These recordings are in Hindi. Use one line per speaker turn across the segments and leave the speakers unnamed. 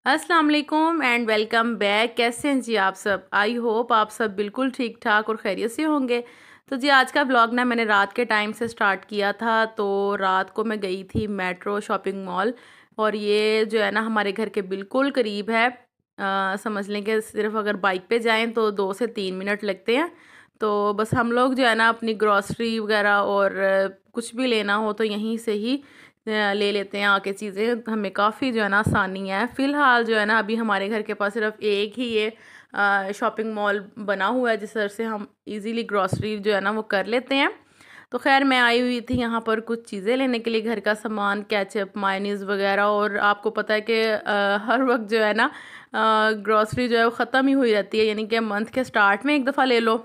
अस्सलाम वालेकुम एंड वेलकम बैक। कैसे हैं जी आप सब? आई होप आप सब बिल्कुल ठीक ठाक और खैरियत से होंगे। तो जी आज का ब्लॉग ना मैंने रात के टाइम से स्टार्ट किया था। तो रात को मैं गई थी मेट्रो शॉपिंग मॉल, और ये जो है ना हमारे घर के बिल्कुल करीब है। समझ लें कि सिर्फ अगर बाइक पे जाएं तो 2 से 3 मिनट लगते हैं। तो बस हम लोग जो है ना अपनी ग्रॉसरी वगैरह और कुछ भी लेना हो तो यहीं से ही ले लेते हैं आके चीज़ें। हमें काफ़ी जो है ना आसानी है। फ़िलहाल जो है ना अभी हमारे घर के पास सिर्फ एक ही ये शॉपिंग मॉल बना हुआ है जिस तरह से हम इजीली ग्रॉसरी जो है ना वो कर लेते हैं। तो खैर मैं आई हुई थी यहाँ पर कुछ चीज़ें लेने के लिए, घर का सामान, केचप, मायोनीज़ वगैरह। और आपको पता है कि हर वक्त जो है ना ग्रॉसरी जो है वो ख़त्म ही हुई रहती है। यानी कि मंथ के स्टार्ट में एक दफ़ा ले लो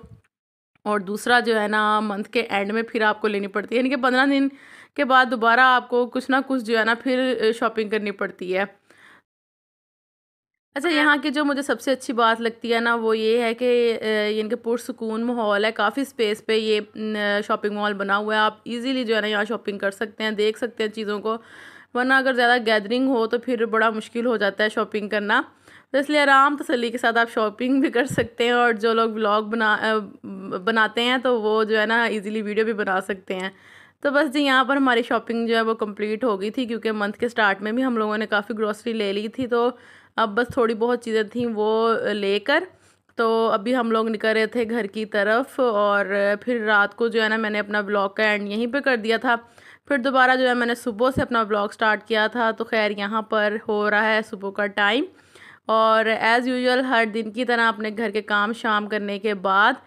और दूसरा जो है ना मंथ के एंड में फिर आपको लेनी पड़ती है। यानी कि 15 दिन के बाद दोबारा आपको कुछ ना कुछ जो है ना फिर शॉपिंग करनी पड़ती है। अच्छा, यहाँ की जो मुझे सबसे अच्छी बात लगती है ना वो ये है कि यानी कि पुरसुकून माहौल है। काफ़ी स्पेस पे ये शॉपिंग मॉल बना हुआ है। आप इजीली जो है ना यहाँ शॉपिंग कर सकते हैं, देख सकते हैं चीज़ों को। वरना अगर ज़्यादा गैदरिंग हो तो फिर बड़ा मुश्किल हो जाता है शॉपिंग करना। तो इसलिए आराम तसल्ली के साथ आप शॉपिंग भी कर सकते हैं, और जो लोग व्लॉग बनाते हैं तो वो जो है ना इजीली वीडियो भी बना सकते हैं। तो बस जी यहाँ पर हमारी शॉपिंग जो है वो कंप्लीट हो गई थी, क्योंकि मंथ के स्टार्ट में भी हम लोगों ने काफ़ी ग्रॉसरी ले ली थी। तो अब बस थोड़ी बहुत चीज़ें थी वो लेकर तो अभी हम लोग निकल रहे थे घर की तरफ। और फिर रात को जो है ना मैंने अपना ब्लॉग का एंड यहीं पे कर दिया था। फिर दोबारा जो है मैंने सुबह से अपना ब्लॉग स्टार्ट किया था। तो खैर यहाँ पर हो रहा है सुबह का टाइम, और एज़ यूजुअल हर दिन की तरह अपने घर के काम शाम करने के बाद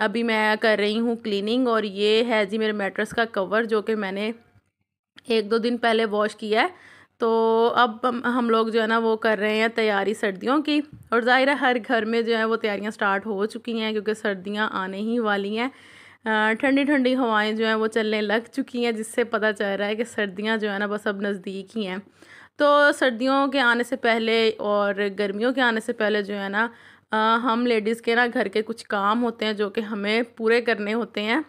अभी मैं कर रही हूँ क्लीनिंग। और ये है जी मेरे मैट्रेस का कवर, जो कि मैंने 1-2 दिन पहले वॉश किया है। तो अब हम लोग जो है ना वो कर रहे हैं तैयारी सर्दियों की। और ज़ाहिर है हर घर में जो है वो तैयारियां स्टार्ट हो चुकी हैं, क्योंकि सर्दियां आने ही वाली हैं। ठंडी ठंडी हवाएं जो हैं वो चलने लग चुकी हैं, जिससे पता चल रहा है कि सर्दियां जो है ना बस अब नज़दीक ही हैं। तो सर्दियों के आने से पहले और गर्मियों के आने से पहले जो है ना हम लेडीज़ के ना घर के कुछ काम होते हैं जो कि हमें पूरे करने होते हैं,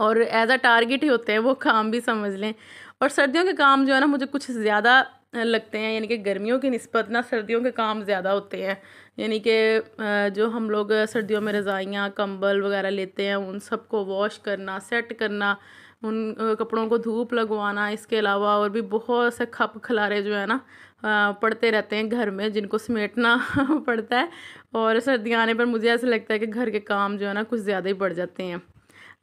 और एज अ टारगेट ही होते हैं वो काम भी समझ लें। और सर्दियों के काम जो है ना मुझे कुछ ज़्यादा लगते हैं, यानी कि गर्मियों की निस्बत ना सर्दियों के काम ज़्यादा होते हैं। यानी कि जो हम लोग सर्दियों में रज़ाइयाँ, कंबल वगैरह लेते हैं, उन सबको वॉश करना, सेट करना, उन कपड़ों को धूप लगवाना, इसके अलावा और भी बहुत से खप खलारे जो है ना पड़ते रहते हैं घर में, जिनको समेटना पड़ता है। और सर्दियाँ आने पर मुझे ऐसा लगता है कि घर के काम जो है ना कुछ ज़्यादा ही बढ़ जाते हैं।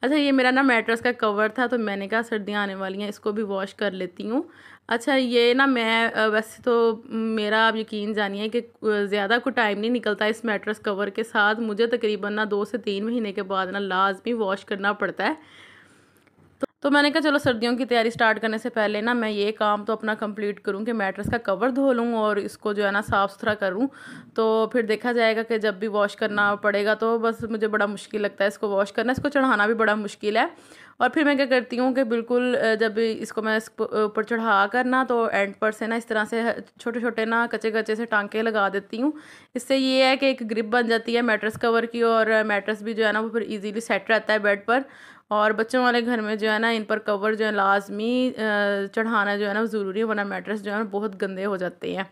अच्छा, ये मेरा ना मैट्रेस का कवर था, तो मैंने कहा सर्दियाँ आने वाली हैं, इसको भी वॉश कर लेती हूँ। अच्छा, ये ना मैं वैसे तो मेरा आप यकीन जानिए कि ज़्यादा कोई टाइम नहीं निकलता इस मैट्रेस कवर के साथ। मुझे तकरीबन ना 2 से 3 महीने के बाद ना लाजमी वॉश करना पड़ता है। तो मैंने कहा चलो सर्दियों की तैयारी स्टार्ट करने से पहले ना मैं ये काम तो अपना कंप्लीट करूँ कि मैट्रेस का कवर धो लूँ और इसको जो है ना साफ़ सुथरा करूँ। तो फिर देखा जाएगा कि जब भी वॉश करना पड़ेगा, तो बस मुझे बड़ा मुश्किल लगता है इसको वॉश करना, इसको चढ़ाना भी बड़ा मुश्किल है। और फिर मैं क्या करती हूँ कि बिल्कुल जब इसको मैं ऊपर चढ़ा कर ना तो एंड पर से ना इस तरह से छोटे छोटे ना कच्चे कच्चे से टांके लगा देती हूँ। इससे ये है कि एक ग्रिप बन जाती है मैट्रेस कवर की, और मैट्रेस भी जो है ना वो फिर इजीली सेट रहता है बेड पर। और बच्चों वाले घर में जो है ना इन पर कवर जो है लाजमी चढ़ाना जो है ना ज़रूरी है, वरना मैट्रेस जो है ना बहुत गंदे हो जाते हैं।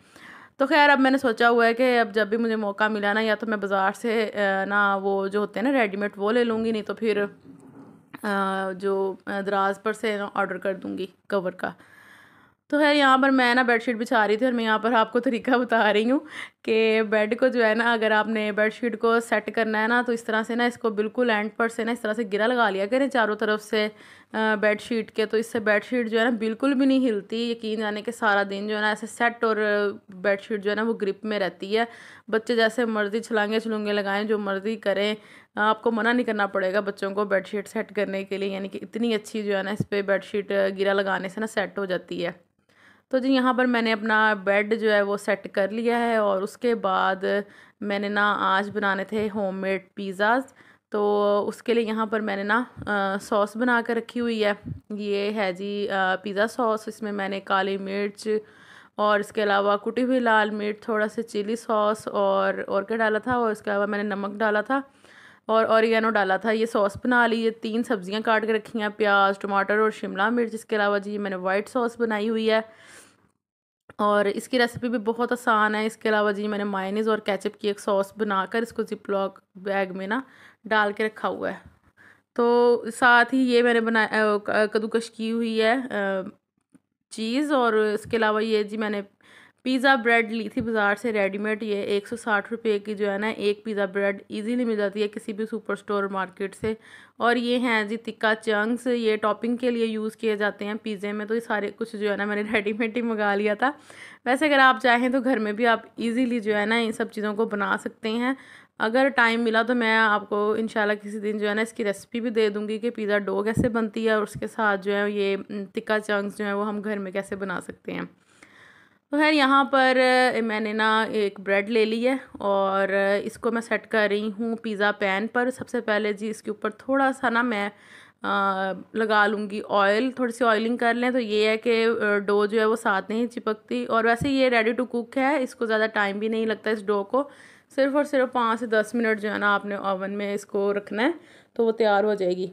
तो खैर अब मैंने सोचा हुआ है कि अब जब भी मुझे मौका मिला ना, या तो मैं बाज़ार से ना वो जो होते हैं ना रेडीमेड वो ले लूँगी, नहीं तो फिर जो दराज पर से ऑर्डर कर दूँगी कवर का। तो खैर यहाँ पर मैं ना बेडशीट बिछा रही थी, और मैं यहाँ पर आपको तरीका बता रही हूँ कि बेड को जो है ना अगर आपने बेडशीट को सेट करना है ना, तो इस तरह से ना इसको बिल्कुल एंड पर से ना इस तरह से गिरा लगा लिया करें चारों तरफ से बेडशीट के। तो इससे बेडशीट जो है ना बिल्कुल भी नहीं हिलती, यकीन जाने के सारा दिन जो है ना ऐसे सेट, और बेडशीट जो है ना वो ग्रिप में रहती है। बच्चे जैसे मर्जी छलांगे छलूंगे लगाएं, जो मर्जी करें, आपको मना नहीं करना पड़ेगा बच्चों को बेडशीट सेट करने के लिए। यानी कि इतनी अच्छी जो है ना इस पर बेडशीट गिरा लगाने से ना सेट हो जाती है। तो जी यहाँ पर मैंने अपना बेड जो है वो सेट कर लिया है, और उसके बाद मैंने ना आज बनाने थे होममेड पिज़्ज़ाज़। तो उसके लिए यहाँ पर मैंने ना सॉस बना कर रखी हुई है। ये है जी पिज़्ज़ा सॉस। इसमें मैंने काली मिर्च और इसके अलावा कुटी हुई लाल मिर्च, थोड़ा सा चिली सॉस और क्या डाला था, और इसके अलावा मैंने नमक डाला था और ऑरिगेनो डाला था। ये सॉस बना ली। ये 3 सब्जियां काट के रखी हैं, प्याज, टमाटर और शिमला मिर्च। इसके अलावा जी मैंने वाइट सॉस बनाई हुई है। और इसकी रेसिपी भी बहुत आसान है। इसके अलावा जी मैंने मायोनीज़ और केचप की एक सॉस बनाकर इसको ज़िप्लॉक बैग में ना डाल के रखा हुआ है। तो साथ ही ये मैंने बनाया कद्दूकश की हुई है चीज़, और इसके अलावा ये जी मैंने पिज़्ज़ा ब्रेड ली थी बाज़ार से रेडीमेड। ये 160 रुपये की जो है ना एक पिज़्ज़ा ब्रेड इजीली मिल जाती है किसी भी सुपर स्टोर मार्केट से। और ये हैं जी तिक्का चंक्स, ये टॉपिंग के लिए यूज़ किए जाते हैं पिज़्ज़े में। तो ये सारे कुछ जो है ना मैंने रेडीमेड ही मंगा लिया था। वैसे अगर आप चाहें तो घर में भी आप इजीली जो है ना इन सब चीज़ों को बना सकते हैं। अगर टाइम मिला तो मैं आपको इंशाल्लाह किसी दिन जो है ना इसकी रेसिपी भी दे दूँगी कि पिज़्ज़ा डो कैसे बनती है, और उसके साथ जो है ये तिक्का चंक्स जो है वो हम घर में कैसे बना सकते हैं। तो खैर यहाँ पर मैंने ना एक ब्रेड ले ली है और इसको मैं सेट कर रही हूँ पिज़्ज़ा पैन पर। सबसे पहले जी इसके ऊपर थोड़ा सा ना मैं लगा लूँगी ऑयल, थोड़ी सी ऑयलिंग कर लें तो ये है कि डो जो है वो साथ नहीं चिपकती। और वैसे ये रेडी टू कुक है, इसको ज़्यादा टाइम भी नहीं लगता इस डो को। सिर्फ और सिर्फ 5 से 10 मिनट जो है ना आपने ओवन में इसको रखना है तो वो तैयार हो जाएगी।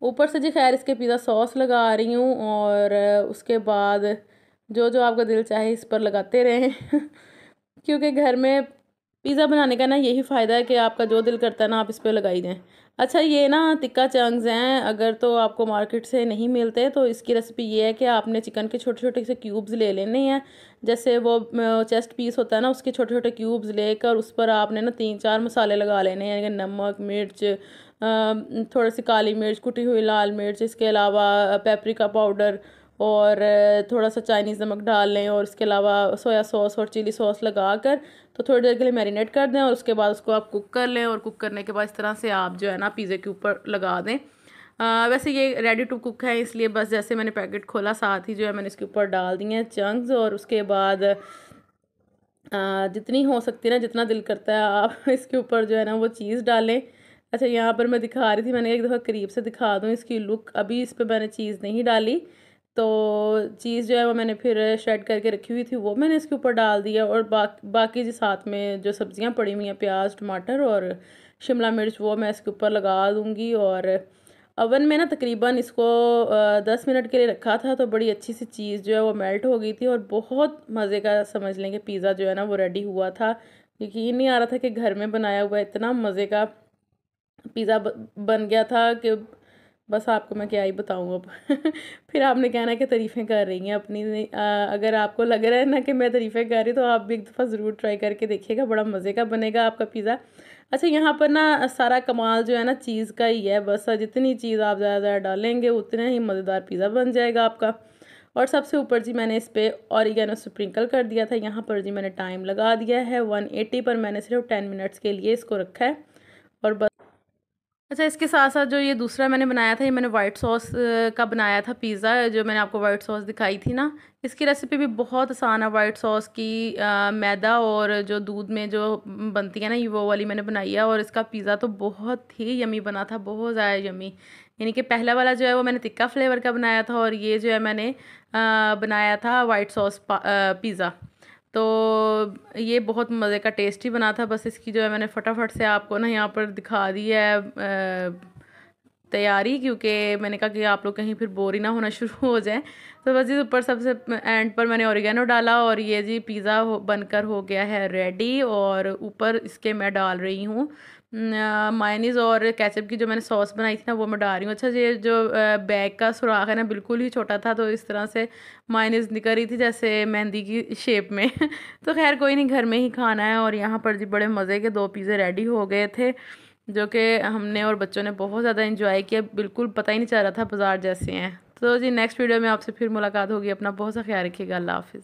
ऊपर से जी खैर इसके पिज़्ज़ा सॉस लगा रही हूँ, और उसके बाद जो जो आपका दिल चाहे इस पर लगाते रहें क्योंकि घर में पिज़्ज़ा बनाने का ना यही फ़ायदा है कि आपका जो दिल करता है ना आप इस पर लगाई दें। अच्छा ये ना टिक्का चंक्स हैं, अगर तो आपको मार्केट से नहीं मिलते तो इसकी रेसिपी ये है कि आपने चिकन के छोटे छोटे से क्यूब्स ले लेने हैं। जैसे वो चेस्ट पीस होता है ना उसके छोटे छोटे क्यूब्स लेकर उस पर आपने ना 3-4 मसाले लगा लेने हैं, नमक, मिर्च, थोड़ी सी काली मिर्च, कुटी हुई लाल मिर्च, इसके अलावा पेपरिका पाउडर और थोड़ा सा चाइनीज़ नमक डाल लें, और इसके अलावा सोया सॉस और चिली सॉस लगा कर तो थोड़ी देर के लिए मैरिनेट कर दें, और उसके बाद उसको आप कुक कर लें। और कुक करने के बाद इस तरह से आप जो है ना पिज़्ज़े के ऊपर लगा दें। वैसे ये रेडी टू कुक है, इसलिए बस जैसे मैंने पैकेट खोला साथ ही जो है मैंने इसके ऊपर डाल दिए हैं चंक्स। और उसके बाद जितनी हो सकती है ना, जितना दिल करता है आप इसके ऊपर जो है ना वो चीज़ डालें। अच्छा यहाँ पर मैं दिखा रही थी, मैंने एक दफ़ा करीब से दिखा दूँ इसकी लुक। अभी इस पर मैंने चीज़ नहीं डाली, तो चीज़ जो है वो मैंने फिर श्रेड करके रखी हुई थी वो मैंने इसके ऊपर डाल दिया। और बाकी जो साथ में जो सब्ज़ियाँ पड़ी हुई हैं प्याज, टमाटर और शिमला मिर्च वो मैं इसके ऊपर लगा दूँगी। और अवन में ना तकरीबन इसको 10 मिनट के लिए रखा था, तो बड़ी अच्छी सी चीज़ जो है वो मेल्ट हो गई थी और बहुत मज़े का समझ लें कि पिज़्ज़ा जो है ना वो रेडी हुआ था। यकीन नहीं आ रहा था कि घर में बनाया हुआ इतना मज़े का पिज़्ज़ा बन गया था कि बस आपको मैं क्या ही बताऊँ अब फिर आपने कहना कि तारीफ़ें कर रही हैं अपनी। अगर आपको लग रहा है ना कि मैं तारीफ़ें कर रही तो आप भी एक दफ़ा ज़रूर ट्राई करके देखिएगा, बड़ा मज़े का बनेगा आपका पिज़्ज़ा। अच्छा यहाँ पर ना सारा कमाल जो है ना चीज़ का ही है, बस जितनी चीज़ आप ज़्यादा ज़्यादा डालेंगे उतना ही मज़ेदार पिज़्ज़ा बन जाएगा आपका। और सबसे ऊपर जी मैंने इस पर ऑरिगेनो स्प्रिंकल कर दिया था। यहाँ पर जी मैंने टाइम लगा दिया है 180 पर, मैंने सिर्फ 10 मिनट्स के लिए इसको रखा है और बस। अच्छा इसके साथ साथ जो ये दूसरा मैंने बनाया था, ये मैंने वाइट सॉस का बनाया था पिज़्ज़ा, जो मैंने आपको वाइट सॉस दिखाई थी ना। इसकी रेसिपी भी बहुत आसान है वाइट सॉस की। मैदा और जो दूध में जो बनती है ना ये वो वाली मैंने बनाई है, और इसका पिज़्ज़ा तो बहुत ही यमी बना था, बहुत ज़्यादा यमी। यानी कि पहला वाला जो है वो मैंने तिक्का फ्लेवर का बनाया था, और ये जो है मैंने बनाया था वाइट सॉस पिज़्ज़ा। तो ये बहुत मज़े का टेस्टी बना था। बस इसकी जो है मैंने फटाफट से आपको ना यहाँ पर दिखा दी है तैयारी, क्योंकि मैंने कहा कि आप लोग कहीं फिर बोर ही ना होना शुरू हो जाए। तो बस इस ऊपर सबसे एंड पर मैंने ऑरिगेनो डाला, और ये जी पिज़्ज़ा बनकर हो गया है रेडी। और ऊपर इसके मैं डाल रही हूँ मायोनीज़ और केचप की जो मैंने सॉस बनाई थी ना वो मैं डाल रही हूँ। अच्छा ये जो बैग का सुराख है ना बिल्कुल ही छोटा था, तो इस तरह से मायोनीज़ निकल रही थी जैसे मेहंदी की शेप में तो खैर कोई नहीं, घर में ही खाना है। और यहाँ पर जी बड़े मज़े के 2 पिज़्ज़े रेडी हो गए थे, जो कि हमने और बच्चों ने बहुत ज़्यादा इंजॉय किया। बिल्कुल पता ही नहीं चल रहा था बाज़ार जैसे हैं। तो जी नेक्स्ट वीडियो में आपसे फिर मुलाकात होगी। अपना बहुत सा ख्याल रखिएगा। अल्लाह हाफ़िज़।